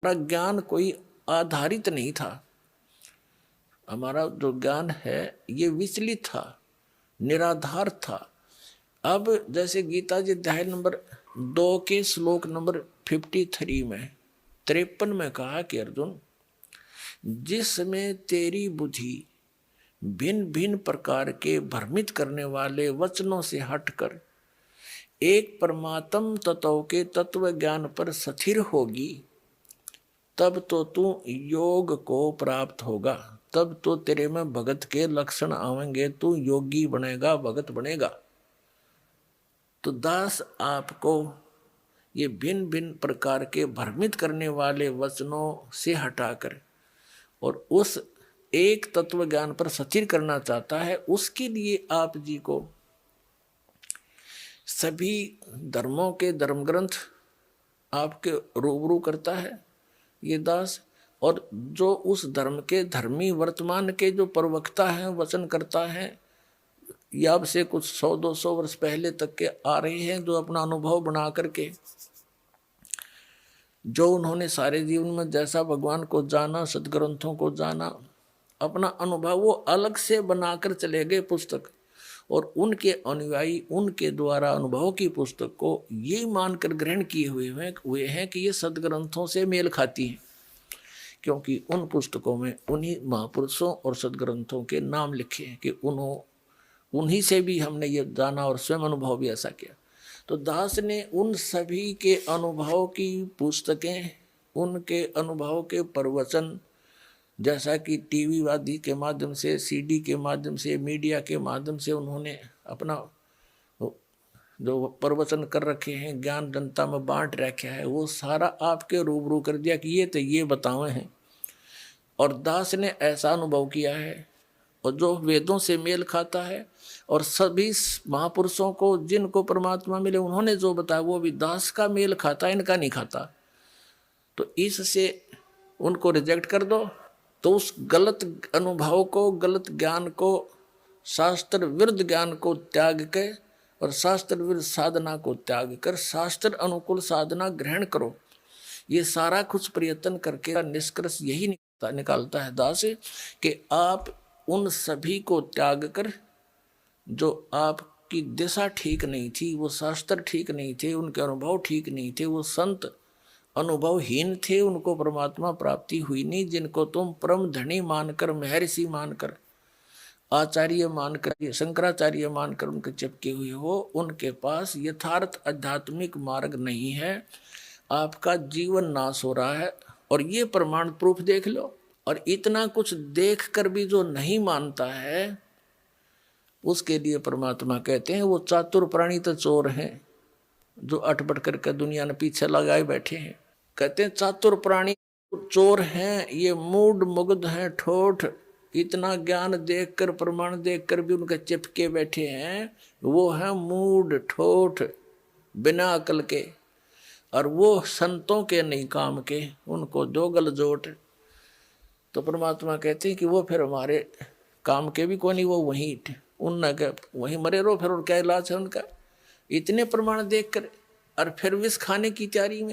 हमारा ज्ञान कोई आधारित नहीं था। हमारा जो ज्ञान है ये विचलित था, निराधार था। अब जैसे गीता जी अध्याय नंबर 2 के श्लोक नंबर 53 में 53 में कहा कि अर्जुन, जिसमें तेरी बुद्धि भिन्न भिन्न प्रकार के भ्रमित करने वाले वचनों से हटकर एक परमात्म तत्व के तत्व ज्ञान पर स्थिर होगी, तब तो तू योग को प्राप्त होगा। तब तो तेरे में भगत के लक्षण आवेंगे, तू योगी बनेगा, भगत बनेगा। तो दास आपको ये भिन्न भिन्न प्रकार के भ्रमित करने वाले वचनों से हटाकर और उस एक तत्व ज्ञान पर स्थिर करना चाहता है। उसके लिए आप जी को सभी धर्मों के धर्म ग्रंथ आपके रूबरू करता है ये दास, और जो उस धर्म के धर्मी वर्तमान के जो प्रवक्ता हैं, वचन करता है, या अब से कुछ 100-200 वर्ष पहले तक के आ रहे हैं, जो अपना अनुभव बना करके, जो उन्होंने सारे जीवन में जैसा भगवान को जाना, सदग्रंथों को जाना, अपना अनुभव वो अलग से बनाकर चले गए पुस्तक, और उनके अनुयायी उनके द्वारा अनुभव की पुस्तक को ये मानकर ग्रहण किए हुए हैं कि ये सदग्रंथों से मेल खाती हैं, क्योंकि उन पुस्तकों में उन्हीं महापुरुषों और सदग्रंथों के नाम लिखे हैं कि उन्हीं से भी हमने ये जाना और स्वयं अनुभव भी ऐसा किया। तो दास ने उन सभी के अनुभव की पुस्तकें, उनके अनुभव के प्रवचन, जैसा कि टीवी आदि के माध्यम से, सीडी के माध्यम से, मीडिया के माध्यम से उन्होंने अपना जो प्रवचन कर रखे हैं, ज्ञान जनता में बांट रखा है, वो सारा आपके रूबरू कर दिया कि ये तो ये बताए हैं। और दास ने ऐसा अनुभव किया है और जो वेदों से मेल खाता है, और सभी महापुरुषों को जिनको परमात्मा मिले उन्होंने जो बताया वो भी दास का मेल खाता, इनका नहीं खाता। तो इससे उनको रिजेक्ट कर दो, तो उस गलत अनुभव को, गलत ज्ञान को, शास्त्र विरुद्ध ज्ञान को त्याग के और शास्त्र विरुद्ध साधना को त्याग कर शास्त्र अनुकूल साधना ग्रहण करो। ये सारा कुछ प्रयत्न करके निष्कर्ष यही निकालता है दास कि आप उन सभी को त्याग कर, जो आपकी दिशा ठीक नहीं थी, वो शास्त्र ठीक नहीं थे, उनके अनुभव ठीक नहीं थे, वो संत अनुभवहीन थे, उनको परमात्मा प्राप्ति हुई नहीं, जिनको तुम परम धनी मानकर, महर्षि मानकर, आचार्य मानकर, शंकराचार्य मानकर उनके चिपके हुए हो, उनके पास यथार्थ आध्यात्मिक मार्ग नहीं है। आपका जीवन नाश हो रहा है, और ये प्रमाण प्रूफ देख लो। और इतना कुछ देख कर भी जो नहीं मानता है, उसके लिए परमात्मा कहते हैं वो चातुर प्राणी तो चोर हैं, जो अटपट करके दुनिया ने पीछे लगाए बैठे हैं। कहते हैं चातुर प्राणी चोर हैं, ये मूड मुग्ध हैं, ठोठ, इतना ज्ञान देखकर, प्रमाण देखकर भी उनके चिपके बैठे हैं, वो हैं मूड ठोठ, बिना अकल के, और वो संतों के नहीं काम के, उनको दो गल जोट। तो परमात्मा कहते हैं कि वो फिर हमारे काम के भी कोई नहीं, वो वहीं वहीं मरे रहो, फिर और क्या इलाज है उनका। इतने प्रमाण देख कर और फिर विष खाने की तैयारी में।